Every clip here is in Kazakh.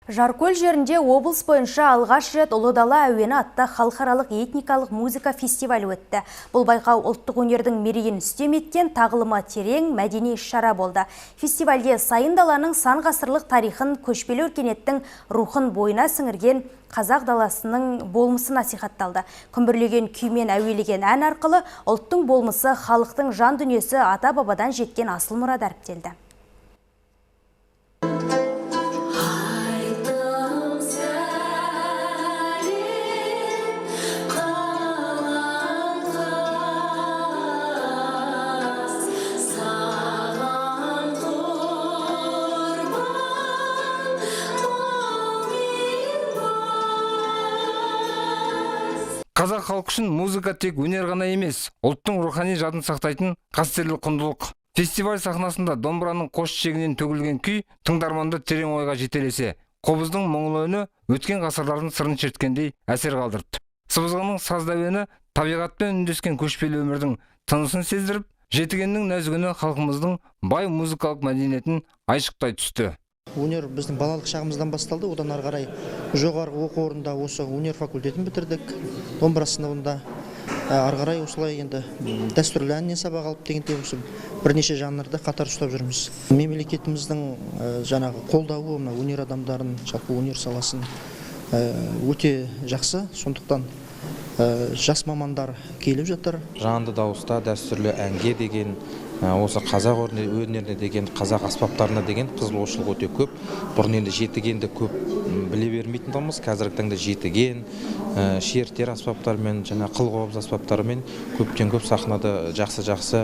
Жаркөл жерінде облыс бойынша алғаш рет Ұлы Дала әуені атты халықаралық этникалық музыка фестивалі өтті. Бұл байқау ұлттық өнердің мерейін үстем еткен тағылымы терең мәдени іс-шара болды. Фестивальде сайын даланың сан ғасырлық тарихын, көшпелі өркениеттің рухын бойына сіңірген қазақ даласының болмысы насихатталды. Күмбірлеген күймен әуелеген ән арқылы ұлттың болмысы, халықтың жан дүниесі ата-бабадан жеткен асыл мұра дәріптелді. Қазақ халқы үшін музыка тек өнер ғана емес, ұлттың рухани жадын сақтайтын қастерлі құндылық. Фестиваль сахнасында домбыраның қос шегінен төгілген күй тыңдарманды терең ойға жетелесе, қобыздың мұңлы үні өткен ғасырлардың сырын шерткендей әсер қалдырды. Сыбызғының саз әуені табиғатпен үндескен көшпелі өмірдің тынысын сездіріп, жетігеннің нәзік үні халқымыздың бай музыкалық мәдениетін айшықтай түсті. Өнер біздің балалық шағымыздан басталды, одан ары қарай жоғарғы оқу орнында осы өнер факультетін бітірдік, домбыра сыныбында. Ары қарай осылай енді дәстүрлі әннен сабақ алып дегенде осы бірнеше жанрды қатар ұстап жүрміз. Мемлекетіміздің жаңағы қолдауы мына өнер адамдарын, жалпы өнер саласын өте жақсы, сондықтан жас мамандар келіп жатыр. Жанды дауыста дәстүрлі әнге деген, осы қазақ өнеріне деген, қазақ аспаптарына деген қызығушылық өте көп. Бұрын енді жетігенді көп біле бермейтін тұғымыз. Қазіргі таңда жетіген, шертер аспаптарымен, жаңа қыл-қобыз аспаптарымен көптен көп сахнада жақсы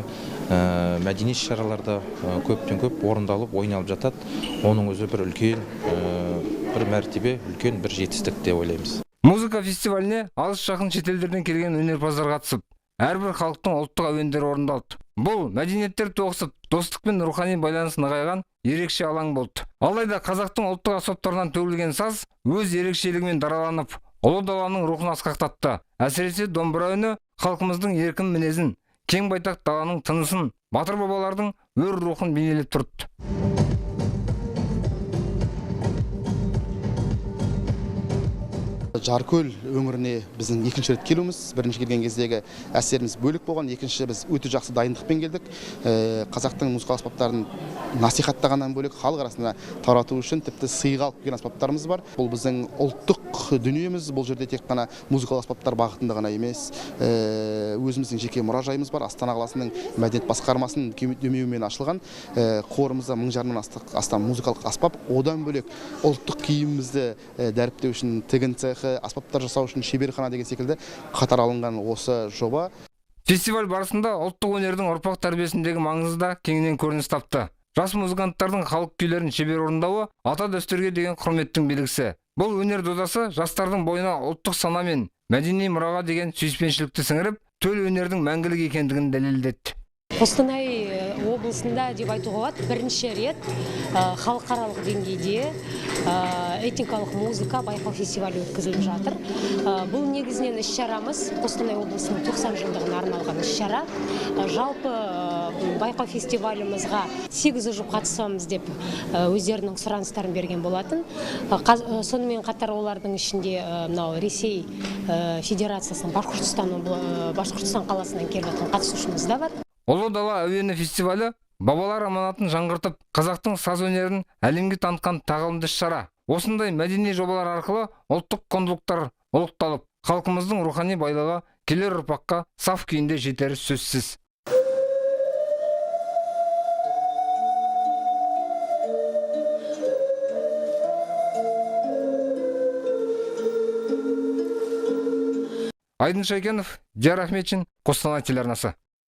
мәдени іс-шараларда көптен көп орындалып, ойналып жатады. Оның өзі бір үлкен бір мәртебе, үлкен бір жетістік деп ойлаймыз. Музыка фестиваліне алыс жақын шетелдерден келген өнерпаздар қатысып, әрбір халықтың ұлттық әуендері орындалды. Бұл мәдениеттер тоғысып, достық пен рухани байланыс нығайған ерекше алаң болды. Алайда қазақтың ұлттық аспаптарынан төгілген саз өз ерекшелігімен дараланып, Ұлы Даланың рухын асқақтатты. Әсіресе домбыра үні халқымыздың еркін мінезін, кең байтақ даланың тынысын, батыр бабалардың өр рухын бейнелеп тұрды. Жаркөл өңіріне біздің екінші рет келуіміз, бірінші келген кездегі әсеріміз бөлік болған, екінші біз өте жақсы дайындықпен келдік. Қазақтың музыкалық аспаптарын насихаттағаннан бөлек халық арасында тарату үшін тіпті сыйға алып келген аспаптарымыз бар. Бұл біздің ұлттық дүниеміз, бұл жерде тек қана музыкалық аспаптар бағытында ғана емес, өзіміздің жеке мұражайымыз бар. Астана қаласының мәдениет басқармасының демеуімен ашылған қорымызда 1000 жарымнан астам музыкалық аспап, одан бөлек ұлттық киімімізді дәріптеу үшін тігін цехы, аспаптар жасау үшін шеберхана деген секілді қатар алынған осы жоба. Фестиваль барысында ұлттық өнердің ұрпақ тәрбиесіндегі маңызы да кеңінен көрініс тапты. Жас музыканттардың халық күйлерін шебер орындауы ата дәстүрге деген құрметтің белгісі. Бұл өнер додасы жастардың бойына ұлттық сана мен мәдени мұраға деген сүйіспеншілікті сіңіріп, төл өнердің мәңгілік екендігін дәлелдеді. Қостанай облысында деп айтуға болады, бірінші рет халықаралық деңгейде этникалық музыка байқау фестивалі өткізіліп жатыр. Бұл негізінен іс-шарамыз Қостанай облысының 90 жылдығына арналған іс-шара. Жалпы байқау фестивалімізға 8 жұп қатысамыз деп өздерінің сұраныстарын берген болатын. Сонымен қатар олардың ішінде Ресей Федерациясының Башқұртстан қаласынан келіп жатқан қатысушымыз да бар. Ұлы Дала әуені фестивалі бабалар аманатын жаңғыртып, қазақтың саз өнерін әлемге танытқан тағылымды іс-шара. Осындай мәдени жобалар арқылы ұлттық құндылықтар ұлықталып, халқымыздың рухани байлығы келер ұрпаққа саф күйінде жетері сөзсіз. Айдын Шайкенов, Диар Ахметшин, Қостанай телеарнасы.